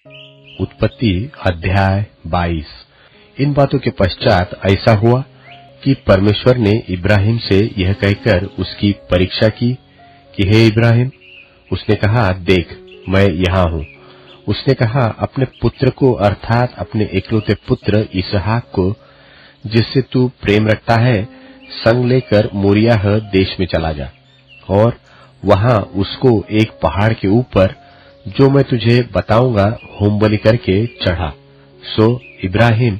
उत्पत्ति अध्याय 22। इन बातों के पश्चात ऐसा हुआ कि परमेश्वर ने इब्राहिम से यह कहकर उसकी परीक्षा की कि हे इब्राहिम। उसने कहा, देख मैं यहाँ हूँ। उसने कहा, अपने पुत्र को अर्थात अपने इकलौते पुत्र इसहाक को, जिससे तू प्रेम रखता है, संग लेकर मोरियाह देश में चला जा और वहां उसको एक पहाड़ के ऊपर, जो मैं तुझे बताऊंगा, होमबलि करके चढ़ा। सो इब्राहिम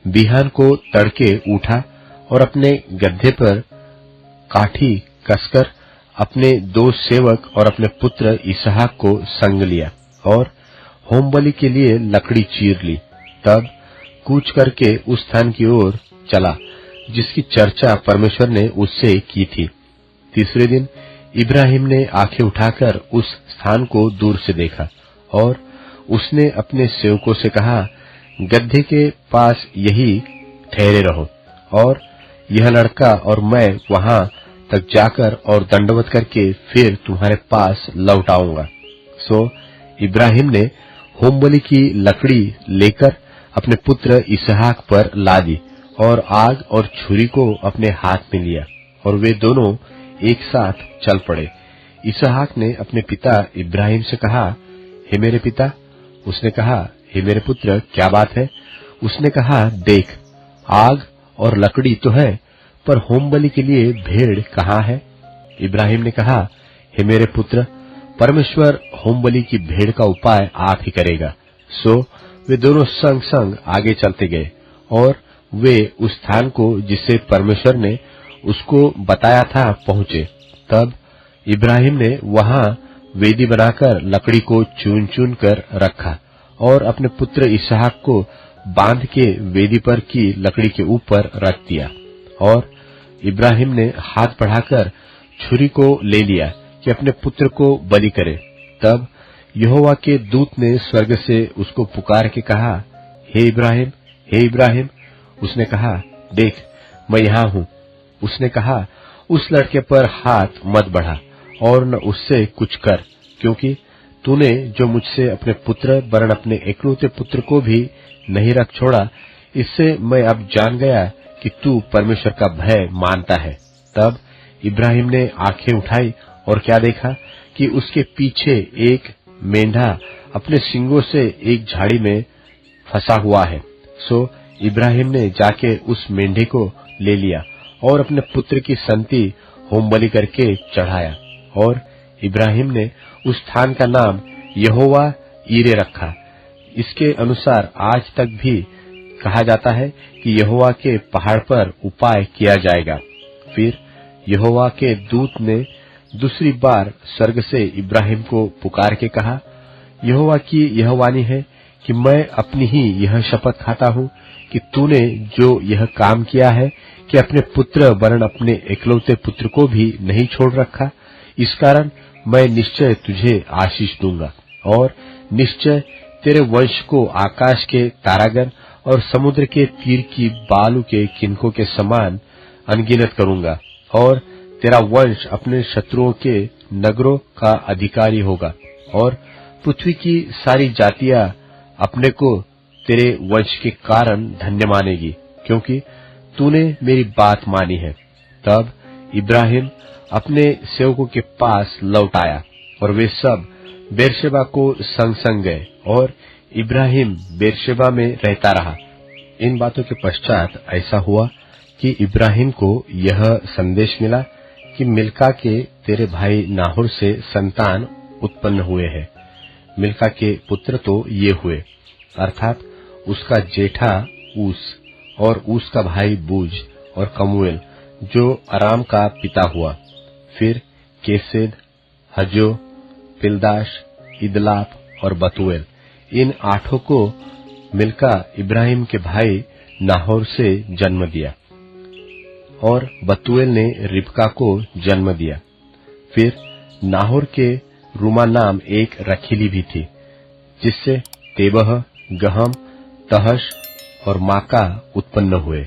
बिहान को तड़के उठा और अपने गड्ढे पर काठी कसकर अपने 2 सेवक और अपने पुत्र इसहाक को संग लिया और होमबलि के लिए लकड़ी चीर ली। तब कूच करके उस स्थान की ओर चला जिसकी चर्चा परमेश्वर ने उससे की थी। तीसरे दिन इब्राहिम ने आंखें उठाकर उस स्थान को दूर से देखा और उसने अपने सेवकों से कहा, गड्ढे के पास यही ठहरे रहो और यह लड़का और मैं वहां तक जाकर और दंडवत करके फिर तुम्हारे पास लौट आऊंगा। सो इब्राहिम ने होमबलि की लकड़ी लेकर अपने पुत्र इसहाक पर ला दी और आग और छुरी को अपने हाथ में लिया और वे दोनों एक साथ चल पड़े। इसहाक ने अपने पिता इब्राहिम से कहा, हे मेरे पिता। उसने कहा, हे मेरे पुत्र, क्या बात है? उसने कहा, देख आग और लकड़ी तो है, पर होमबलि के लिए भेड़ कहाँ है? इब्राहिम ने कहा, हे मेरे पुत्र, परमेश्वर होमबलि की भेड़ का उपाय आप ही करेगा। सो वे दोनों संग संग आगे चलते गए और वे उस स्थान को जिसे परमेश्वर ने उसको बताया था पहुंचे। तब इब्राहिम ने वहां वेदी बनाकर लकड़ी को चुन चुन कर रखा और अपने पुत्र इसहाक को बांध के वेदी पर की लकड़ी के ऊपर रख दिया और इब्राहिम ने हाथ बढ़ाकर छुरी को ले लिया कि अपने पुत्र को बलि करे। तब यहोवा के दूत ने स्वर्ग से उसको पुकार के कहा, हे इब्राहिम, हे इब्राहिम। उसने कहा, देख मैं यहाँ हूँ। उसने कहा, उस लड़के पर हाथ मत बढ़ा और न उससे कुछ कर, क्योंकि तूने जो मुझसे अपने पुत्र वरन अपने इकलौते पुत्र को भी नहीं रख छोड़ा, इससे मैं अब जान गया कि तू परमेश्वर का भय मानता है। तब इब्राहिम ने आंखें उठाई और क्या देखा कि उसके पीछे एक मेंढा अपने सींगों से एक झाड़ी में फंसा हुआ है। सो इब्राहिम ने जाके उस मेंढे को ले लिया और अपने पुत्र की संति होमबलि करके चढ़ाया और इब्राहिम ने उस स्थान का नाम यहोवा ईरे रखा। इसके अनुसार आज तक भी कहा जाता है कि यहोवा के पहाड़ पर उपाय किया जाएगा। फिर यहोवा के दूत ने दूसरी बार स्वर्ग से इब्राहिम को पुकार के कहा, यहोवा की यह वाणी है कि मैं अपनी ही यह शपथ खाता हूँ कि तूने जो यह काम किया है कि अपने पुत्र वरन अपने इकलौते पुत्र को भी नहीं छोड़ रखा, इस कारण मैं निश्चय तुझे आशीष दूंगा और निश्चय तेरे वंश को आकाश के तारागण और समुद्र के तीर की बालू के किनकों के समान अनगिनत करूंगा और तेरा वंश अपने शत्रुओं के नगरों का अधिकारी होगा और पृथ्वी की सारी जातियां अपने को तेरे वंश के कारण धन्य मानेगी, क्योंकि तूने मेरी बात मानी है। तब इब्राहिम अपने सेवकों के पास लौट आया और वे सब बेरशेबा को संग संग गए और इब्राहिम बेरशेबा में रहता रहा। इन बातों के पश्चात ऐसा हुआ कि इब्राहिम को यह संदेश मिला कि मिल्का के तेरे भाई नाहोर से संतान उत्पन्न हुए हैं। मिल्का के पुत्र तो ये हुए, अर्थात उसका जेठा ऊस और ऊस का भाई बूज और कमूएल, जो अराम का पिता हुआ। फिर केसेद, हजो, पिलदाश, इदलाप और बतूएल, इन 8 को मिल्का इब्राहिम के भाई नाहोर से जन्म दिया और बतूएल ने रिबका को जन्म दिया। फिर नाहोर के रूमा नाम एक रखीली भी थी, जिससे तेबह, गहम, तहश और माका उत्पन्न हुए।